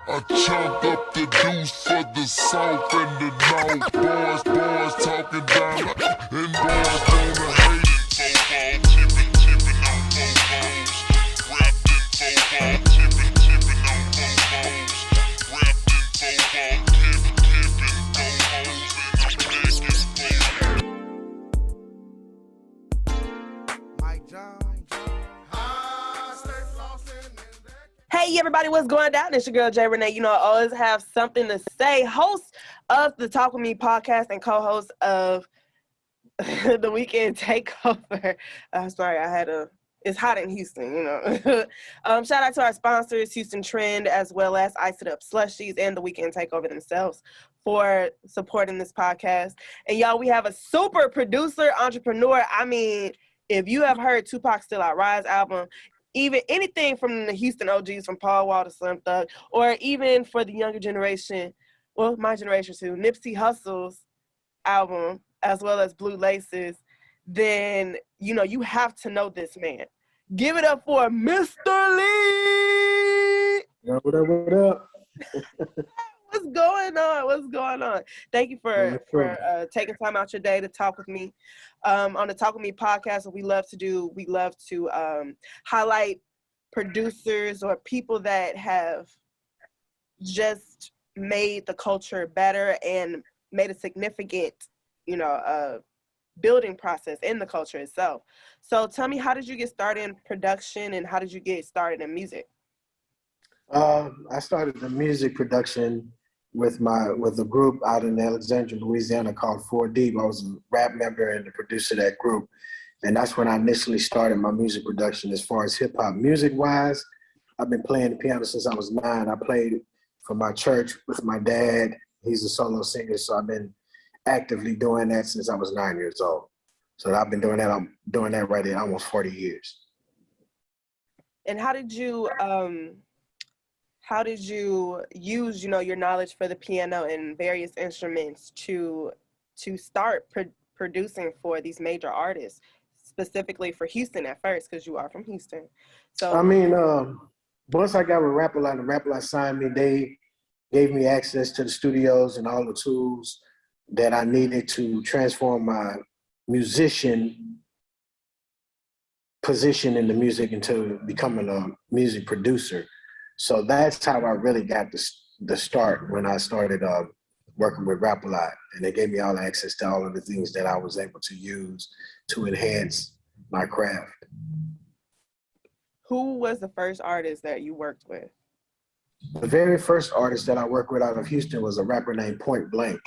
I chunk up the deuce for the south and the north. Boys talking down, and boys wanna hate. Tipping on phobos, wrapped in phobos, tipping on phobos, wrapped in phobos, tipping phobos, and I'm back in Hey everybody, what's going down? It's your girl Jay Renee. You know, I always have something to say. Host of the Talk With Me podcast and co-host of the Weekend Takeover. Sorry, it's hot in Houston, you know. Shout out to our sponsors, Houston Trend, as well as Ice It Up Slushies and the Weekend Takeover themselves for supporting this podcast. And y'all, we have a super producer, entrepreneur. I mean, if you have heard Tupac Still I Rise album, even anything from the Houston OGs, from Paul Wall to Slim Thug, or even for the younger generation, well, my generation too, Nipsey Hussle's album, as well as Blue Laces, then, you know, you have to know this man. Give it up for Mr. Lee! What up, what up? What's going on? What's going on? Thank you for taking time out your day to talk with me. On the Talk With Me podcast, what we love to highlight producers or people that have just made the culture better and made a significant, building process in the culture itself. So tell me, how did you get started in production and how did you get started in music? I started the music production with a group out in Alexandria, Louisiana called 4 Deep. I was a rap member and the producer of that group. And that's when I initially started my music production as far as hip hop. Music wise, I've been playing the piano since I was 9. I played for my church with my dad. He's a solo singer, so I've been actively doing that since I was 9 years old. So I've been doing that. I'm doing that right in almost 40 years. And how did you use, your knowledge for the piano and various instruments to start producing for these major artists, specifically for Houston at first, because you are from Houston? So I mean, once I got with Rap-A-Lot and Rap-A-Lot signed me, they gave me access to the studios and all the tools that I needed to transform my musician position in the music into becoming a music producer. So that's how I really got the start when I started working with Rap-A-Lot. And they gave me all access to all of the things that I was able to use to enhance my craft. who was the first artist that you worked with? The very first artist that I worked with out of Houston was a rapper named Point Blank.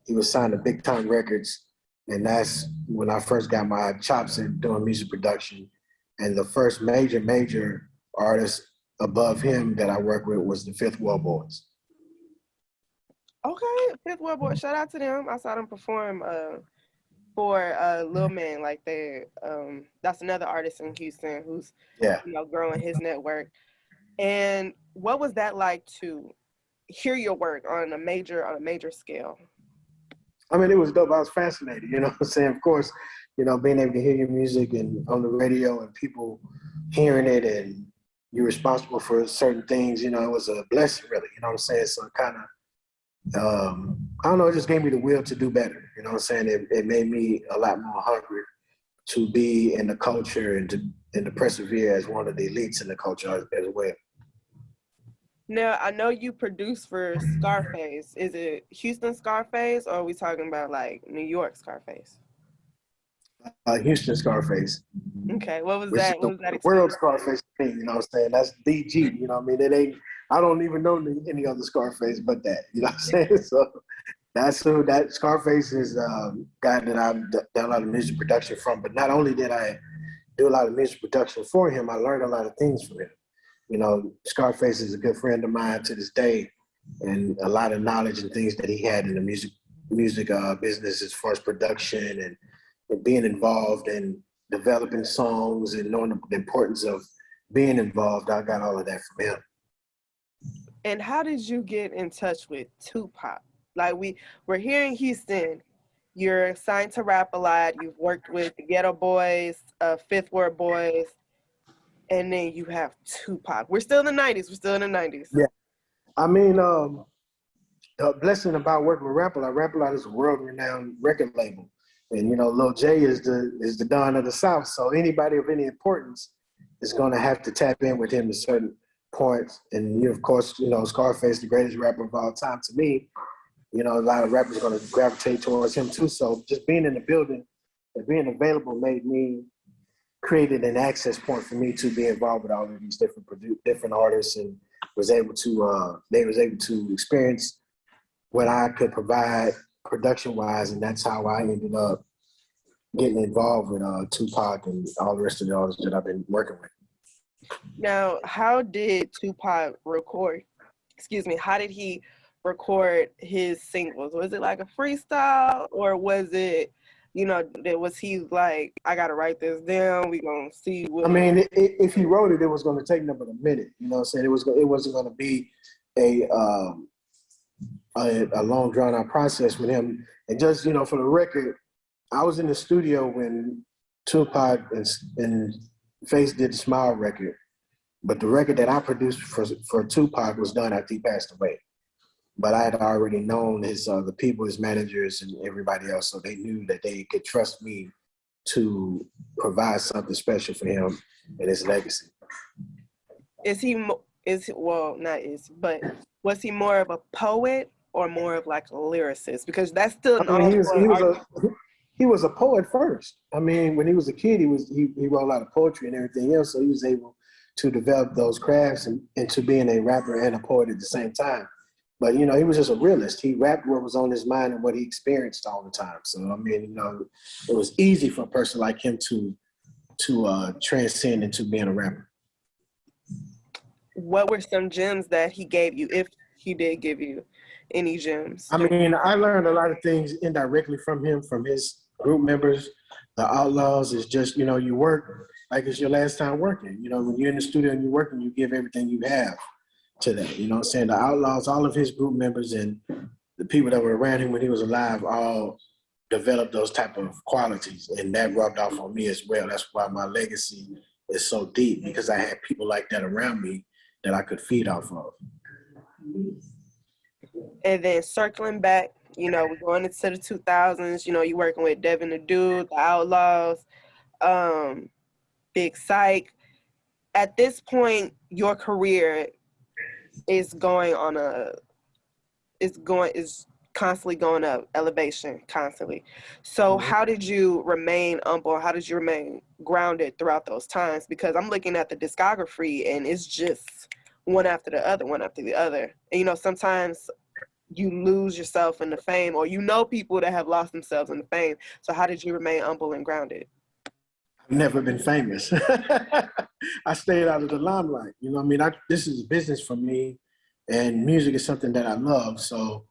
He was signed to Big Time Records, and that's when I first got my chops in doing music production. And the first major artist above him that I worked with was the Fifth Wall Boys. Okay, Fifth Wall Boys, shout out to them. I saw them perform for Lil Man, like that's another artist in Houston who's growing his network. And what was that like to hear your work on a major scale? I mean, it was dope. I was fascinated, you know what I'm saying? Of course, being able to hear your music and on the radio and people hearing it and you're responsible for certain things, it was a blessing, really, you know what I'm saying? So it kind of, I don't know, it just gave me the will to do better, you know what I'm saying? It made me a lot more hungry to be in the culture and to persevere as one of the elites in the culture as well. Now, I know you produce for Scarface. Is it Houston Scarface, or are we talking about like New York Scarface? Houston Scarface. Okay, what was that? What was that? The world Scarface thing, you know what I'm saying? That's DG, you know what I mean? I don't even know any other Scarface but that, you know what I'm saying? So that Scarface is a guy that I've done a lot of music production from, but not only did I do a lot of music production for him, I learned a lot of things from him. Scarface is a good friend of mine to this day, and a lot of knowledge and things that he had in the music business as far as production and being involved in developing songs and knowing the importance of being involved. I got all of that from him. And how did you get in touch with Tupac? Like we're here in Houston. You're signed to Rap-A-Lot. You've worked with the Geto Boys, Fifth Wall Boys. And then you have Tupac. We're still in the 90s. Yeah. I mean, the blessing about working with Rap-A-Lot is a world-renowned record label, and Lil J is the Don of the South. So anybody of any importance is going to have to tap in with him at certain points. And of course, Scarface, the greatest rapper of all time to me. A lot of rappers are going to gravitate towards him too. So just being in the building and being available created an access point for me to be involved with all of these different artists, and they was able to experience what I could provide production-wise, and that's how I ended up getting involved with Tupac and all the rest of the artists that I've been working with. Now, how did Tupac record? How did he record his singles? Was it like a freestyle, or was it, was he like, I gotta write this down, we gonna see what... I mean, if he wrote it, it was gonna take number a minute, you know what I'm saying? It wasn't gonna be a long drawn out process with him. And just, for the record, I was in the studio when Tupac and Face did the Smile record, but the record that I produced for Tupac was done after he passed away. But I had already known the people, his managers, and everybody else, so they knew that they could trust me to provide something special for him and his legacy. Was he more of a poet or more of like a lyricist? Because that's still he was a poet first. I mean, when he was a kid, he wrote a lot of poetry and everything else, so he was able to develop those crafts into being a rapper and a poet at the same time. But, he was just a realist. He rapped what was on his mind and what he experienced all the time. So, I mean, it was easy for a person like him to transcend into being a rapper. What were some gems that he gave you, if he did give you any gems? I mean, I learned a lot of things indirectly from him, from his group members. The Outlaws is just, you work like it's your last time working. When you're in the studio and you're working, you give everything you have to them. You know what I'm saying? The Outlaws, all of his group members and the people that were around him when he was alive all developed those type of qualities, and that rubbed off on me as well. That's why my legacy is so deep, because I had people like that around me that I could feed off of. And then circling back, we're going into the 2000s, you're working with Devin the Dude, the Outlaws, Big Psych. At this point, your career is constantly going up, elevation, constantly. So how did you remain humble? How did you remain grounded throughout those times? Because I'm looking at the discography and it's just one after the other, one after the other. And sometimes you lose yourself in the fame, or people that have lost themselves in the fame. So how did you remain humble and grounded? I've never been famous. I stayed out of the limelight. This is business for me, and music is something that I love. So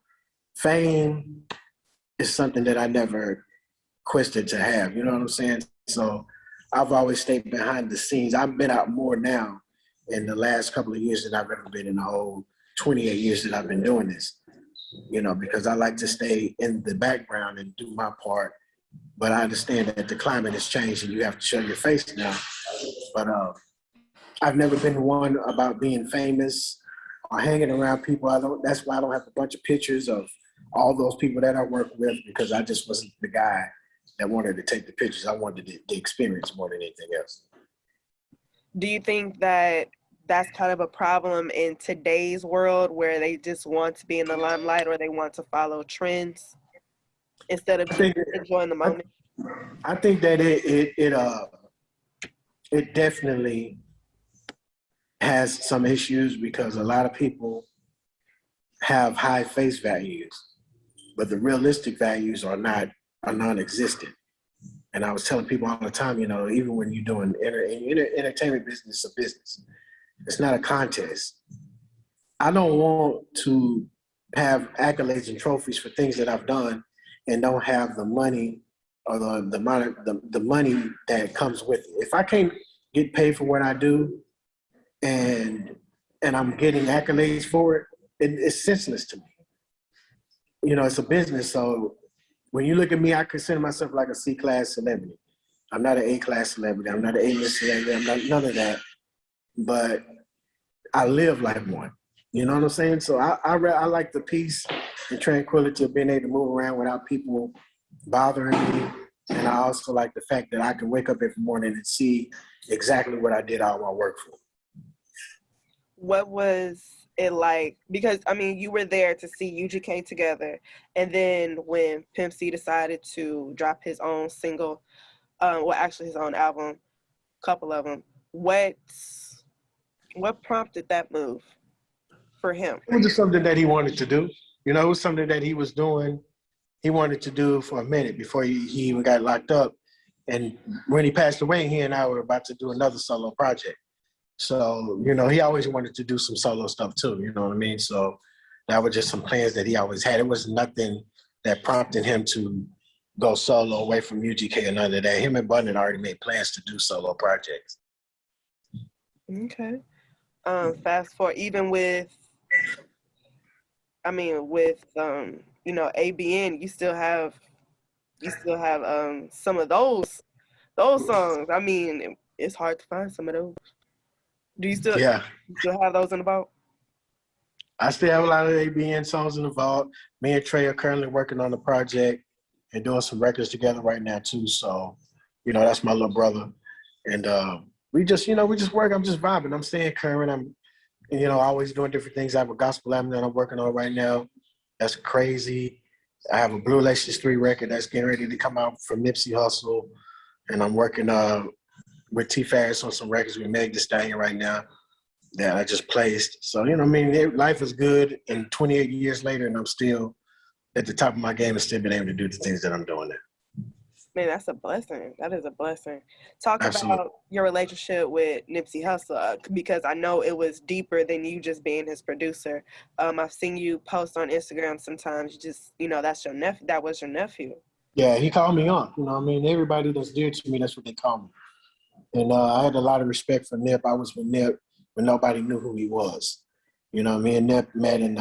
fame is something that I never quested to have. You know what I'm saying? So I've always stayed behind the scenes. I've been out more now in the last couple of years than I've ever been in the whole 28 years that I've been doing this. Because I like to stay in the background and do my part. But I understand that the climate has changed and you have to show your face now. But I've never been one about being famous or hanging around people. That's why I don't have a bunch of pictures of all those people that I work with, because I just wasn't the guy that wanted to take the pictures. I wanted the experience more than anything else. Do you think that that's kind of a problem in today's world, where they just want to be in the limelight, or they want to follow trends instead of enjoying the moment? I think that it definitely has some issues, because a lot of people have high face values, but the realistic values are non-existent. And I was telling people all the time, even when you're doing entertainment business, a business, it's not a contest. I don't want to have accolades and trophies for things that I've done and don't have the money or the money that comes with it. If I can't get paid for what I do and I'm getting accolades for it, it's senseless to me. It's a business, so when you look at me, I consider myself like a C-class celebrity. I'm not an A-class celebrity. I'm not an A-list celebrity. I'm not none of that. But I live like one. You know what I'm saying? So I like the peace and tranquility of being able to move around without people bothering me. And I also like the fact that I can wake up every morning and see exactly what I did all my work for. What was it like? Because, I mean, you were there to see UGK together. And then when Pimp C decided to drop his own single, well, actually his own album, couple of them, what prompted that move for him? It was just something that he wanted to do. You know, it was something that he was doing, he wanted to do for a minute before he even got locked up. And when he passed away, he and I were about to do another solo project. So, you know, he always wanted to do some solo stuff too, you know what I mean? So that was just some plans that he always had. It was nothing that prompted him to go solo away from UGK or none of that. Him and Bun had already made plans to do solo projects. Okay. Fast forward, even with, you know, ABN, you still have some of those songs. I mean, it's hard to find some of those. Do you still have those in the vault? I still have a lot of ABN songs in the vault. Me and Trey are currently working on the project and doing some records together right now too. So, you know, that's my little brother. And we just work. I'm just vibing. I'm staying current. I'm, you know, always doing different things. I have a gospel album that I'm working on right now. That's crazy. I have a Blue Laces 3 record that's getting ready to come out from Nipsey Hussle. And I'm working with T Farris on some records with Meg Thee Stallion right now that I just placed. So, you know, I mean, life is good. And 28 years later, and I'm still at the top of my game and still being able to do the things that I'm doing now. Man, that's a blessing. That is a blessing. Talk Absolutely. about your relationship with Nipsey Hussle, because I know it was deeper than you just being his producer. I've seen you post on Instagram sometimes. You just, you know, that's your nephew. That was your nephew. Yeah, he called me on. You know what I mean? Everybody that's dear to me, that's what they call me. And I had a lot of respect for Nip. I was with Nip when nobody knew who he was. You know, me and Nip met in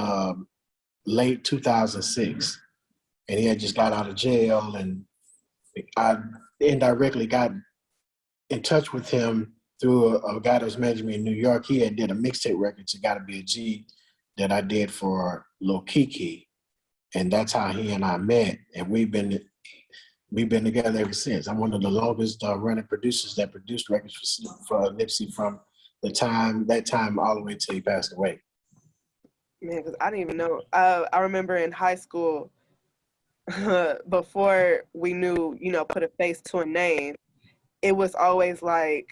late 2006. And he had just got out of jail, and I indirectly got in touch with him through a guy that was managing me in New York. He had did a mixtape record to Gotta Be a G that I did for Lil Kiki. And that's how he and I met. And we've been together ever since. I'm one of the longest running producers that produced records for Nipsey from that time all the way till he passed away. Man, because I didn't even know. I remember in high school, before we knew, you know, put a face to a name, it was always like,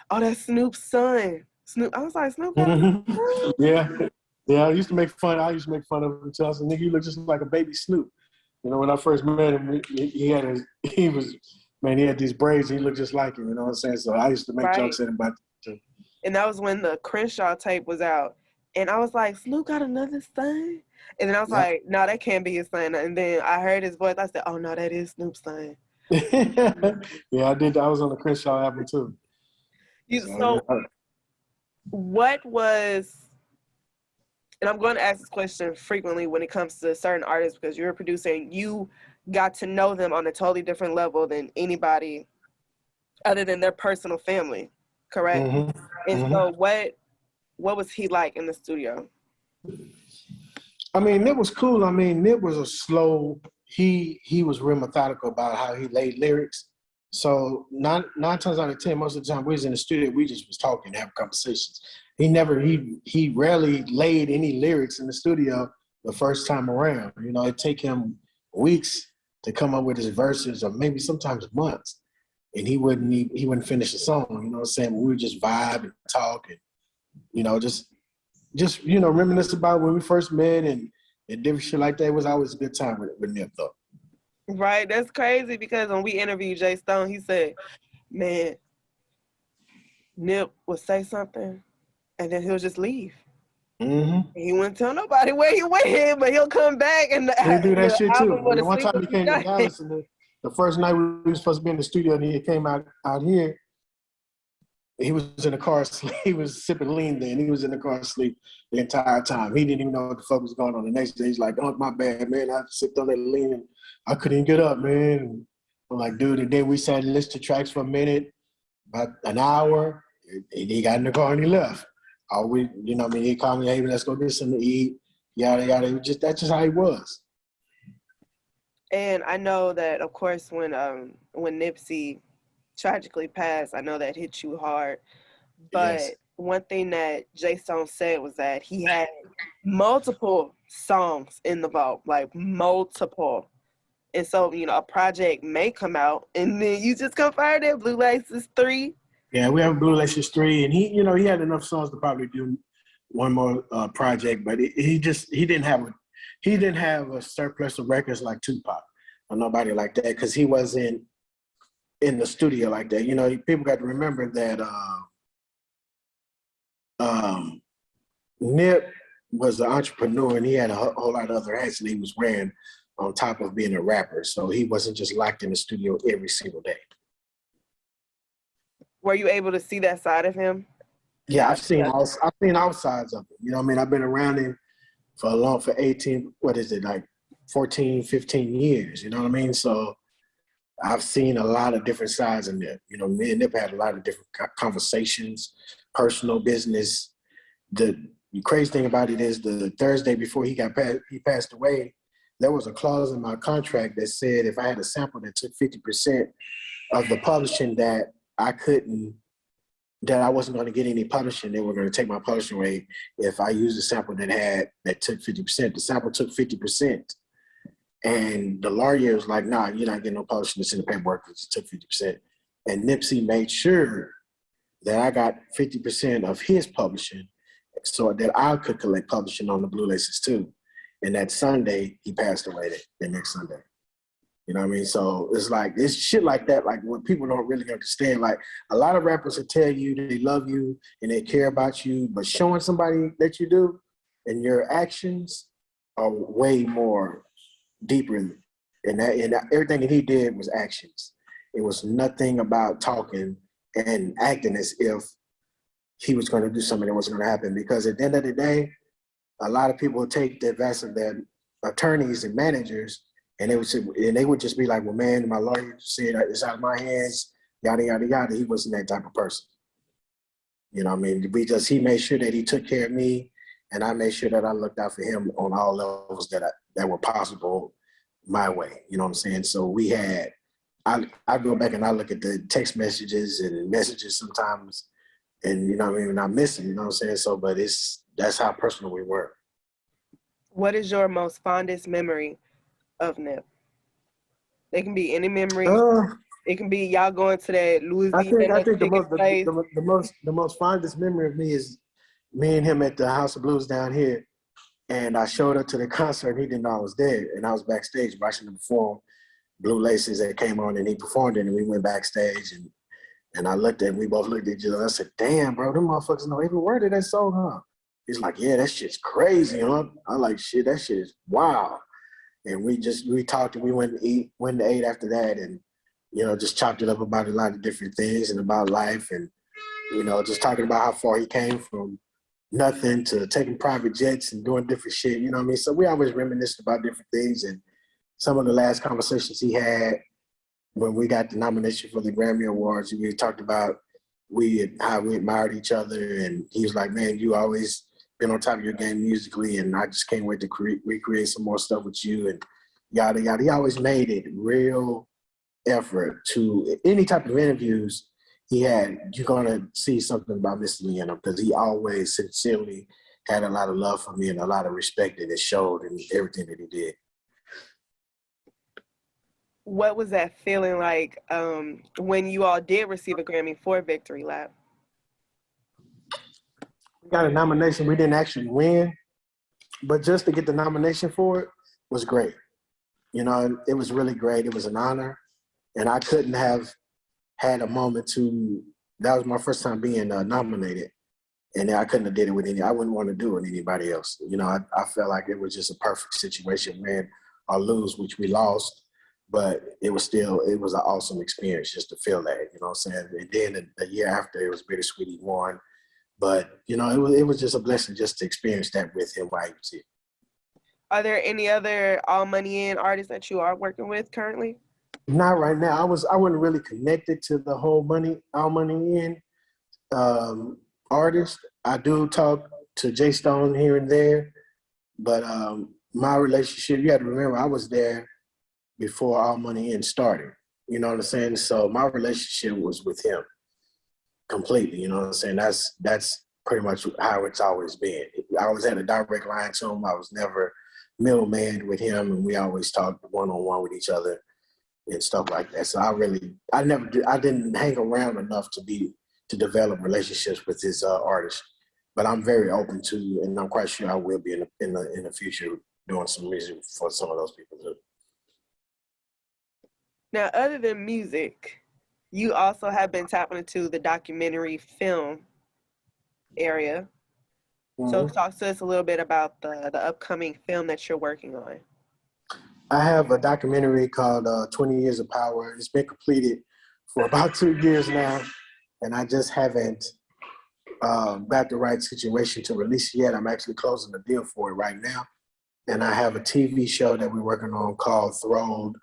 oh, that's Snoop's son. Snoop. I was like, Snoop. Yeah. I used to make fun of him too. I said, nigga, you look just like a baby Snoop. You know, when I first met him, he had these braids. He looked just like him. You know what I'm saying? So I used to make jokes at him about that too. And that was when the Crenshaw tape was out. And I was like, Snoop got another son? And then I was like, no, that can't be his son. And then I heard his voice. I said, oh, no, that is Snoop's son. Yeah, I did. I was on the Crenshaw album too. What was, and I'm going to ask this question frequently when it comes to certain artists, because you're a producer and you got to know them on a totally different level than anybody other than their personal family, correct? Mm-hmm. And so what was he like in the studio? I mean, Nip was cool. I mean, Nip was a slow, he was real methodical about how he laid lyrics. So nine times out of 10, most of the time we was in the studio, we just was talking, having conversations. He rarely laid any lyrics in the studio the first time around. You know, it'd take him weeks to come up with his verses, or maybe sometimes months. And he wouldn't finish a song, you know what I'm saying? We would just vibe and talk and, you know, just you know, reminisce about when we first met and different shit like that. It was always a good time with Nip though. Right, that's crazy, because when we interviewed Jay Stone, he said, man, Nip would say something and then he'll just leave. Mm-hmm. He wouldn't tell nobody where he went, but he'll come back and he do that shit too. The one time he came to Dallas, and the first night we were supposed to be in the studio, and he came out here. He was in the car asleep. He was sipping lean then. He was in the car asleep the entire time. He didn't even know what the fuck was going on. The next day, he's like, oh, my bad, man. I sipped on that lean, and I couldn't even get up, man. And I'm like, dude, and then we sat and listened to tracks for a minute, about an hour, and he got in the car and he left. you know what I mean? He called me, hey, let's go get something to eat, yada, yada. That's just how he was. And I know that, of course, when Nipsey tragically passed, I know that hit you hard. But Yes. one thing that Jay Stone said was that he had multiple songs in the vault, like multiple. And so, you know, a project may come out, and then you just confirmed that Blue Laces 3. Yeah, we have Blue Laces 3, and he had enough songs to probably do one more project, but he didn't have a surplus of records like Tupac or nobody like that, because he wasn't in the studio like that. You know, people got to remember that Nip was an entrepreneur, and he had a whole lot of other hats that he was wearing on top of being a rapper. So he wasn't just locked in the studio every single day. Were you able to see that side of him? Yeah, I've seen all sides of it. You know what I mean? I've been around him for 18, what is it, like 14, 15 years, you know what I mean? So I've seen a lot of different sides of Nip. You know, me and Nip had a lot of different conversations, personal, business. The crazy thing about it is the Thursday before he passed away, there was a clause in my contract that said if I had a sample that took 50% of the publishing that I wasn't going to get any publishing, they were going to take my publishing rate if I used a sample that took 50%. The sample took 50%. And the lawyer was like, nah, you're not getting no publishing. It's in the paperwork because it took 50%. And Nipsey made sure that I got 50% of his publishing so that I could collect publishing on the Blue Laces too. And that Sunday, he passed away the next Sunday. You know what I mean? So it's shit like that, like when people don't really understand. Like a lot of rappers will tell you that they love you and they care about you, but showing somebody that you do and your actions are way more deeper. And everything that he did was actions. It was nothing about talking and acting as if he was going to do something that wasn't going to happen. Because at the end of the day, a lot of people take the advice of their attorneys and managers, and they would just be like, well, man, my lawyer said it's out of my hands, yada, yada, yada. He wasn't that type of person. You know what I mean? Because he made sure that he took care of me, and I made sure that I looked out for him on all levels that were possible my way. You know what I'm saying? So I go back and I look at the text messages and messages sometimes, and you know what I mean, and I miss him, you know what I'm saying? So, but that's how personal we were. What is your most fondest memory of Nip? It can be any memory. It can be y'all going to that Louisiana. I think the most fondest memory of me is me and him at the House of Blues down here, and I showed up to the concert. And he didn't know I was there, and I was backstage watching him perform Blue Laces that came on, and he performed it, and we went backstage, and we both looked at each other. I said, "Damn, bro, them motherfuckers know every word of that song, huh?" He's like, "Yeah, that shit's crazy, huh?" I'm like, "Shit, that shit is wild." And we talked, and we went to eat after that, and you know, just chopped it up about a lot of different things and about life, and you know, just talking about how far he came from nothing to taking private jets and doing different shit. You know what I mean? So we always reminisced about different things, and some of the last conversations he had when we got the nomination for the Grammy Awards, we talked about how we admired each other, and he was like, "Man, you always been on top of your game musically, and I just can't wait to recreate some more stuff with you," and yada, yada. He always made it real effort to any type of interviews he had. You're going to see something about Mr. Lee in him, because he always sincerely had a lot of love for me and a lot of respect that it showed in everything that he did. What was that feeling like when you all did receive a Grammy for Victory Lap? We got a nomination. We didn't actually win, but just to get the nomination for it was great. You know, it was really great. It was an honor, and I couldn't have had a moment that was my first time being nominated, and I couldn't have did it with I wouldn't want to do it with anybody else. You know, I felt like it was just a perfect situation, win or lose, which we lost, but it was an awesome experience just to feel that, you know what I'm saying? And then the year after, it was bittersweet, he won. But, you know, it was just a blessing just to experience that with him while he was here. Are there any other All Money In artists that you are working with currently? Not right now. I wasn't really connected to the whole All Money In artist. I do talk to Jay Stone here and there, but my relationship, you have to remember, I was there before All Money In started. You know what I'm saying? So my relationship was with him completely. You know what I'm saying? That's pretty much how it's always been. I always had a direct line to him. I was never middleman with him, and we always talked one-on-one with each other and stuff like that. So I didn't hang around enough to develop relationships with this artist. But I'm very open to, and I'm quite sure I will be in the future doing some music for some of those people too. Now, other than music, you also have been tapping into the documentary film area. Mm-hmm. So talk to us a little bit about the upcoming film that you're working on. I have a documentary called 20 Years of Power. It's been completed for about 2 years now, and I just haven't got the right situation to release it yet. I'm actually closing the deal for it right now. And I have a TV show that we're working on called Throne,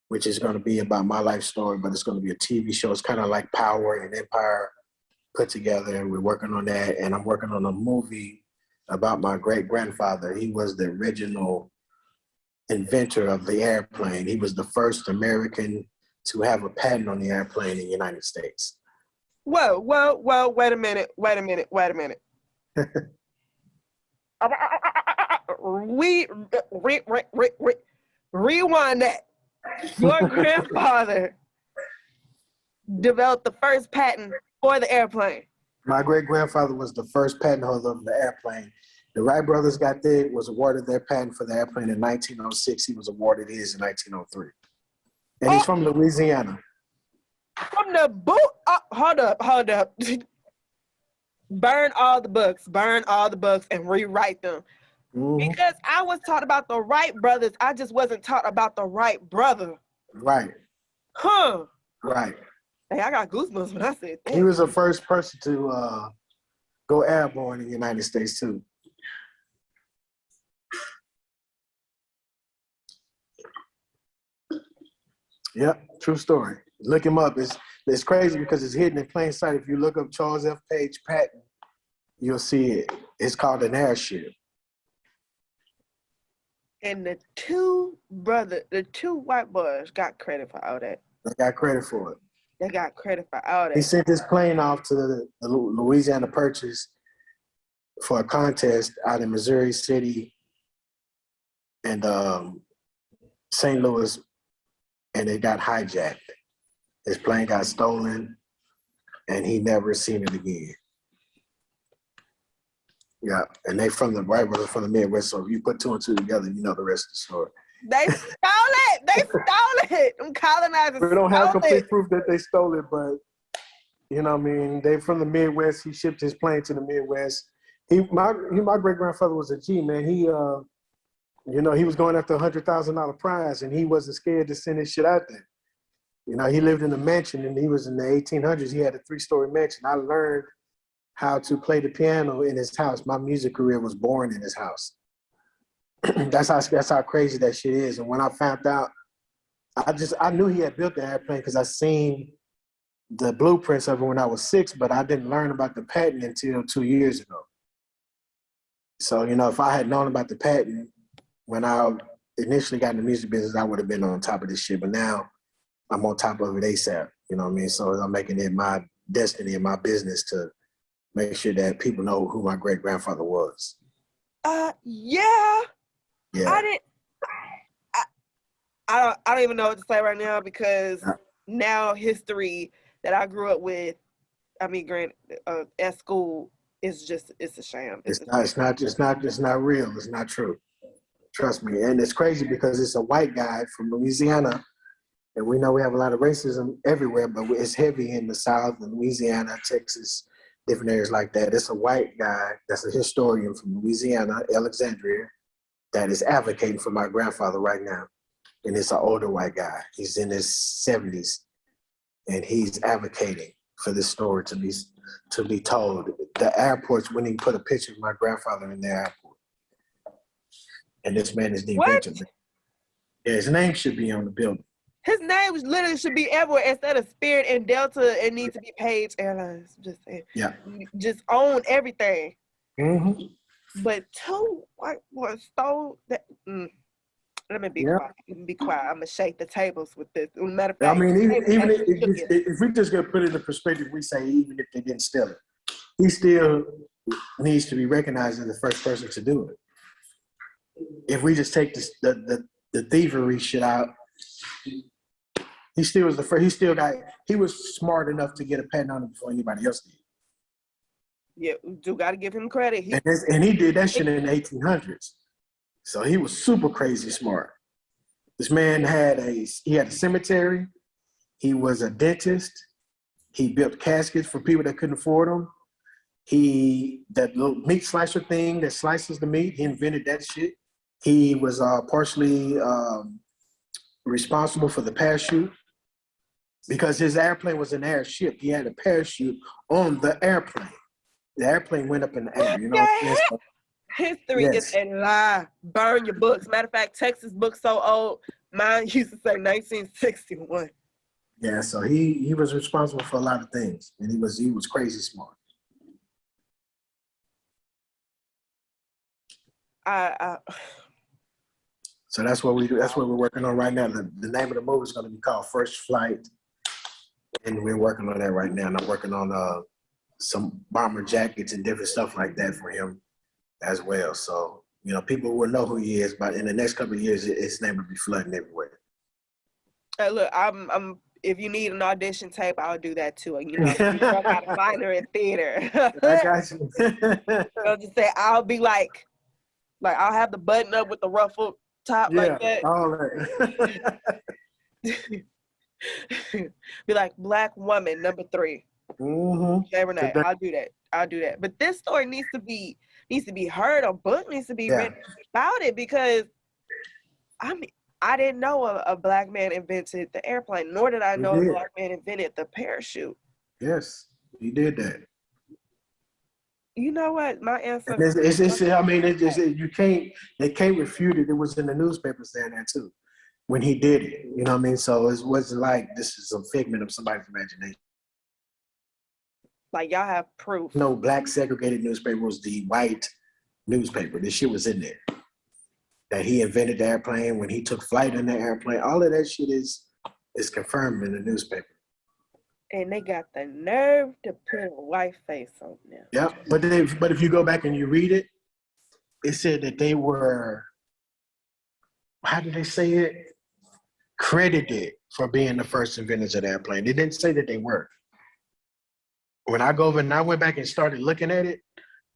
which is going to be about my life story, but it's going to be a TV show. It's kind of like Power and Empire put together, and we're working on that. And I'm working on a movie about my great-grandfather. He was the original inventor of the airplane. He was the first American to have a patent on the airplane in the United States. Whoa, wait a minute. Rewind that. Your grandfather developed the first patent for the airplane. My great-grandfather was the first patent holder of the airplane. The Wright brothers was awarded their patent for the airplane in 1906. He was awarded his in 1903. And he's from Louisiana. From the boot? Oh, hold up. Burn all the books and rewrite them. Mm-hmm. Because I was taught about the Wright brothers. I just wasn't taught about the Wright brother. Right. Huh. Right. Hey, I got goosebumps when I said that. He was the first person to go airborne in the United States, too. Yep, true story. Look him up. It's crazy because it's hidden in plain sight. If you look up Charles F. Page Patton, you'll see it. It's called an airship. And the two white boys got credit for all that. They got credit for it. They got credit for all that. He sent this plane off to the Louisiana Purchase for a contest out in Missouri City and St. Louis, and it got hijacked. His plane got stolen, and he never seen it again. Yeah, and they from the Wright brothers from the Midwest, so if you put two and two together, you know the rest of the story. They stole it. Them colonizers. We don't have complete proof that they stole it, but you know what I mean? They from the Midwest. He shipped his plane to the Midwest. My great-grandfather was a G, man. He he was going after $100,000 prize, and he wasn't scared to send his shit out there. You know, he lived in a mansion, and he was in the 1800s. He had a 3-story mansion. I learned how to play the piano in his house. My music career was born in his house. That's how crazy that shit is. And when I found out, I knew he had built the airplane because I seen the blueprints of it when I was 6, but I didn't learn about the patent until 2 years ago. So, if I had known about the patent when I initially got in the music business, I would have been on top of this shit. But now I'm on top of it ASAP. You know what I mean? So I'm making it my destiny and my business to make sure that people know who my great-grandfather was. Yeah. Yeah. I don't even know what to say right now because now history that I grew up with, at school, it's a sham. It's not real. It's not true. Trust me. And it's crazy because it's a white guy from Louisiana, and we know we have a lot of racism everywhere, but it's heavy in the South and Louisiana, Texas, different areas like that. It's a white guy that's a historian from Louisiana, Alexandria, that is advocating for my grandfather right now. And it's an older white guy. He's in his 70s, and he's advocating for this story to be told. The airports wouldn't even put a picture of my grandfather in the airport. And this man is the inventor. Yeah, his name should be on the building. His name literally should be everywhere instead of Spirit and Delta. It needs to be Page Airlines. I'm just saying. Yeah. Just own everything. Mm-hmm. But two white boys stole that. Let me be quiet. Let me be quiet. I'm gonna shake the tables with this. Matter of fact, I mean, even if, if we just gonna put it in perspective, we say even if they didn't steal it, he still needs to be recognized as the first person to do it. If we just take this, the thievery shit out, he still was the first. He was smart enough to get a patent on it before anybody else did. Yeah, we do got to give him credit. And he did that shit in the 1800s. So he was super crazy smart. This man had a cemetery. He was a dentist. He built caskets for people that couldn't afford them. That little meat slicer thing that slices the meat, he invented that shit. He was partially responsible for the parachute because his airplane was an airship. He had a parachute on the airplane. The airplane went up in the air, you know. Yeah. History is a lie. Burn your books. Matter of fact, Texas books so old. Mine used to say 1961. Yeah, so he was responsible for a lot of things, and he was crazy smart. So that's what we do. That's what we're working on right now. The name of the movie is going to be called First Flight, and we're working on that right now. And I'm working on some bomber jackets and different stuff like that for him as well. So, you know, people will know who he is, but in the next couple of years, his name will be flooding everywhere. Look, I'm. If you need an audition tape, I'll do that too. You know, you gotta find her in theater. I got you. I'll just say I'll be like I'll have the button up with the ruffled top like that. All that. Be like Black woman number 3. Mm-hmm. Renee, I'll do that. But this story needs to be heard. A book needs to be written about it because I didn't know a black man invented the airplane, nor did I know a black man invented the parachute. Yes, he did that. You know what? My answer. They can't refute it. It was in the newspaper saying that too when he did it. You know what I mean? So it wasn't like this is a figment of somebody's imagination. Like y'all have proof. No, black segregated newspaper was the white newspaper. This shit was in there. That he invented the airplane when he took flight in the airplane. All of that shit is confirmed in the newspaper. And they got the nerve to put a white face on them. Yeah, but if you go back and you read it, it said that they were, how did they say it? Credited for being the first inventors of the airplane. They didn't say that they were. When I go over and I went back and started looking at it,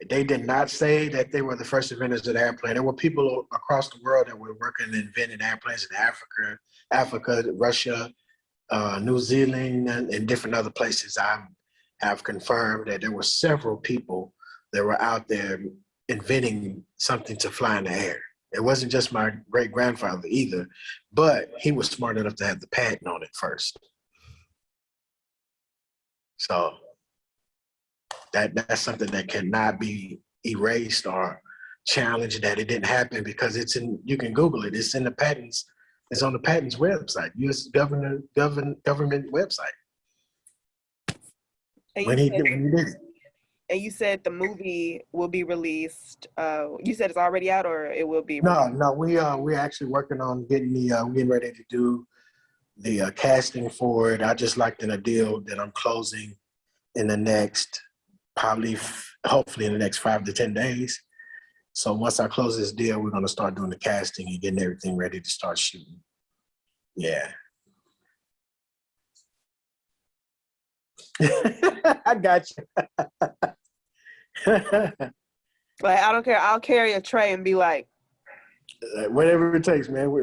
they did not say that they were the first inventors of the airplane. There were people across the world that were working and inventing airplanes in Africa, Russia, New Zealand, and different other places. I have confirmed that there were several people that were out there inventing something to fly in the air. It wasn't just my great-grandfather either, but he was smart enough to have the patent on it first. So that's something that cannot be erased or challenged that it didn't happen because you can Google it. It's in the patents. It's on the patents website, U.S. government website. When he did it. And you said the movie will be released. You said it's already out, or it will be? No. We're actually working on getting ready to do the casting for it. I just locked in a deal that I'm closing in the next, hopefully in the next 5 to 10 days. So once I close this deal, we're going to start doing the casting and getting everything ready to start shooting. Yeah. I got you. Like, I don't care. I'll carry a tray and be like, whatever it takes, man. We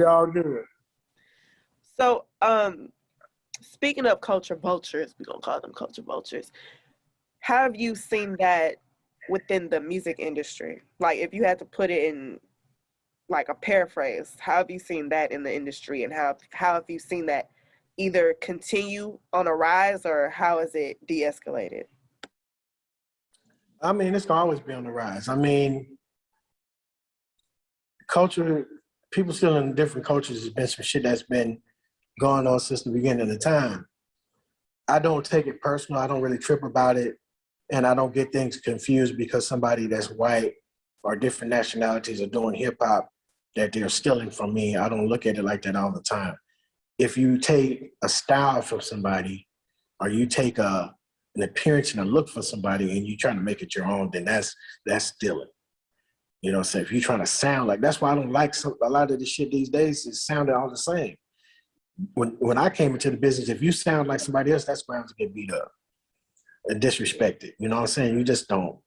all do it. So, speaking of culture vultures, we're going to call them culture vultures. How have you seen that within the music industry? Like, if you had to put it in like a paraphrase, how have you seen that in the industry, and how have you seen that either continue on a rise, or how is it de-escalated? I mean, it's gonna always be on the rise. I mean, culture people still in different cultures. There's been some shit that's been going on since the beginning of the time. I don't take it personal. I don't really trip about it. And I don't get things confused because somebody that's white or different nationalities are doing hip hop that they're stealing from me. I don't look at it like that all the time. If you take a style from somebody or you take an appearance and a look for somebody and you're trying to make it your own, then that's stealing. You know what I'm saying? If you're trying to sound like, that's why I don't like a lot of the shit these days. It sounded all the same. When I came into the business, if you sound like somebody else, that's grounds to get beat up and disrespected. You know what I'm saying? You just don't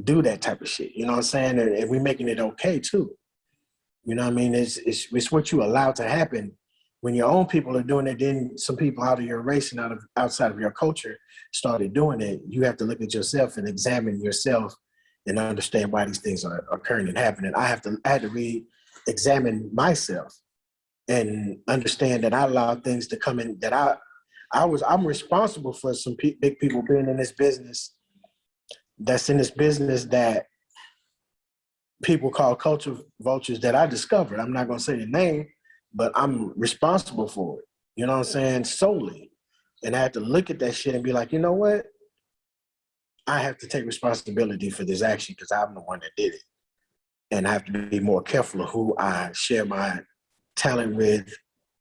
do that type of shit. You know what I'm saying? And we're making it okay too. You know what I mean? It's what you allow to happen. When your own people are doing it, then some people out of your race and outside of your culture started doing it. You have to look at yourself and examine yourself and understand why these things are occurring and happening. I had to re-examine myself and understand that I allowed things to come in that I'm responsible for some big people being in this business. That's in this business that people call culture vultures that I discovered. I'm not gonna say the name, but I'm responsible for it. You know what I'm saying? Solely. And I had to look at that shit and be like, you know what? I have to take responsibility for this action because I'm the one that did it. And I have to be more careful of who I share my talent with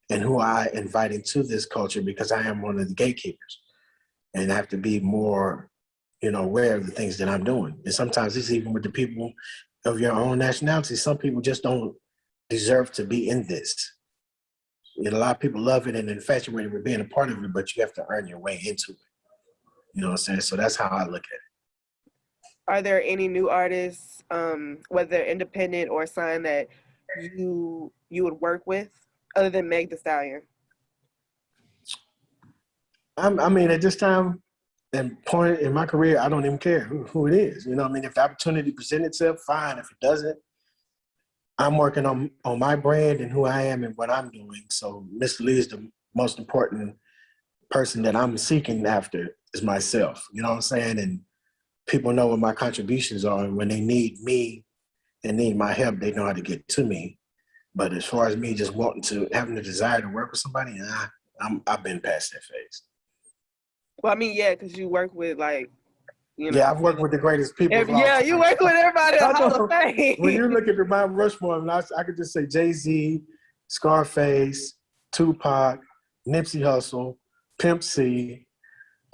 and who I invite into this culture because I am one of the gatekeepers. And I have to be more, aware of the things that I'm doing. And sometimes it's even with the people of your own nationality. Some people just don't deserve to be in this. A lot of people love it and infatuated with being a part of it, but you have to earn your way into it. You know what I'm saying? So that's how I look at it. Are there any new artists, whether independent or signed, that you would work with other than Meg Thee Stallion? I mean, at this time and point in my career, I don't even care who it is. You know what I mean? If the opportunity presents itself, fine. If it doesn't, I'm working on my brand and who I am and what I'm doing. So Mr. Lee is the most important person that I'm seeking after is myself. You know what I'm saying? And people know what my contributions are. And when they need me and need my help, they know how to get to me. But as far as me just having the desire to work with somebody, I've been past that phase. Well, I mean, yeah, because you work with Yeah, I've worked with the greatest people. You work with everybody in Hall of Fame. When you look at the Mount Rushmore, I could just say Jay-Z, Scarface, Tupac, Nipsey Hussle, Pimp C,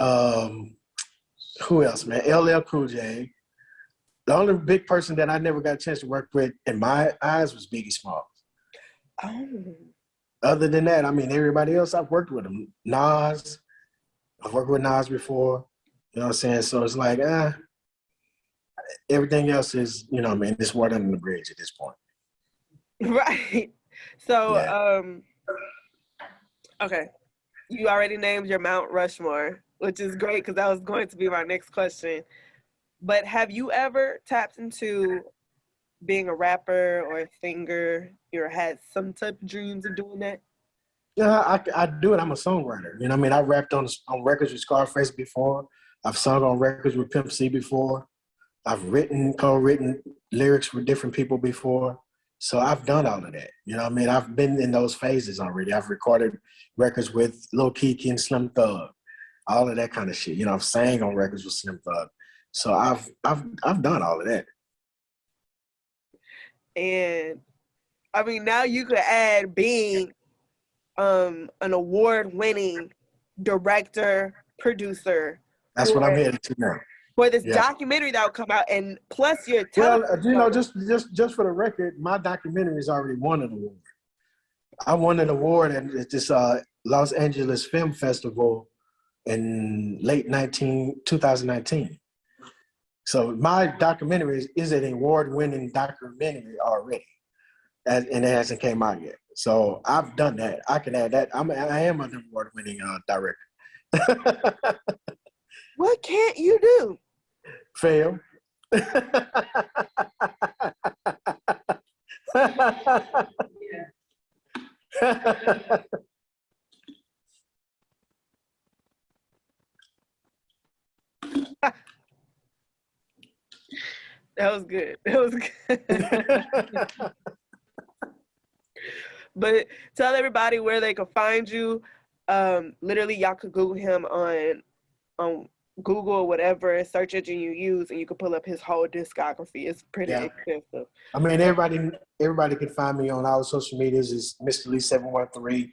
who else, man? LL Cool J. The only big person that I never got a chance to work with in my eyes was Biggie Smalls. Oh. Other than that, I mean, everybody else I've worked with them. Nas, I've worked with Nas before. You know what I'm saying? So it's like, everything else is, it's water under the bridge at this point. Right. So, okay. You already named your Mount Rushmore, which is great because that was going to be my next question. But have you ever tapped into being a rapper or a singer, or had some type of dreams of doing that? Yeah, I do it. I'm a songwriter. You know what I mean? I rapped on records with Scarface before. I've sung on records with Pimp C before. I've co-written lyrics with different people before. So I've done all of that. You know what I mean? I've been in those phases already. I've recorded records with Lil Keke and Slim Thug, all of that kind of shit. I've sang on records with Slim Thug. So I've done all of that. And I mean, now you could add being an award-winning director, producer. That's what I'm headed to now. For this documentary that will come out, and plus your television. Well, just for the record, my documentary has already won an award. I won an award at this Los Angeles Film Festival in late 2019. So my documentary is an award-winning documentary already, and it hasn't came out yet. So I've done that. I can add that. I am an award-winning director. What can't you do? Fail. That was good. That was good. But tell everybody where they can find you. Literally, y'all could Google him on Google or whatever search engine you use, and you can pull up his whole discography. It's pretty extensive. I mean, everybody can find me on all social medias. It's Mr. Lee 713.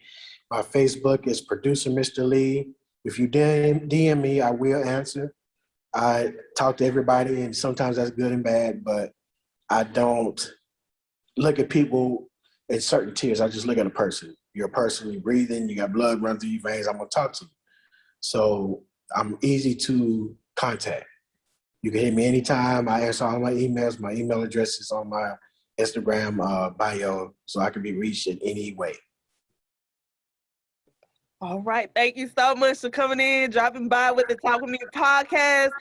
My Facebook is Producer Mr. Lee. If you DM me, I will answer. I talk to everybody, and sometimes that's good and bad, but I don't look at people in certain tiers. I just look at a person. You're a person, you're breathing, you got blood running through your veins, I'm gonna talk to you. So I'm easy to contact. You can hit me anytime. I answer all my emails. My email address is on my Instagram bio, so I can be reached in any way. All right. Thank you so much for coming in, dropping by with the Talk With Me podcast.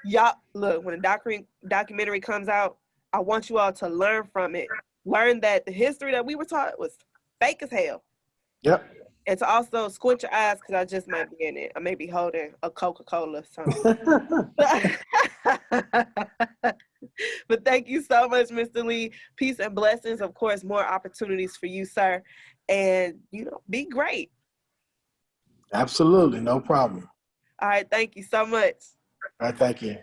Y'all, look, when the documentary comes out, I want you all to learn from it. Learn that the history that we were taught was fake as hell. Yep. And to also squint your eyes, because I just might be in it. I may be holding a Coca-Cola or something. But thank you so much, Mr. Lee. Peace and blessings. Of course, more opportunities for you, sir. And, be great. Absolutely. No problem. All right. Thank you so much. All right. Thank you.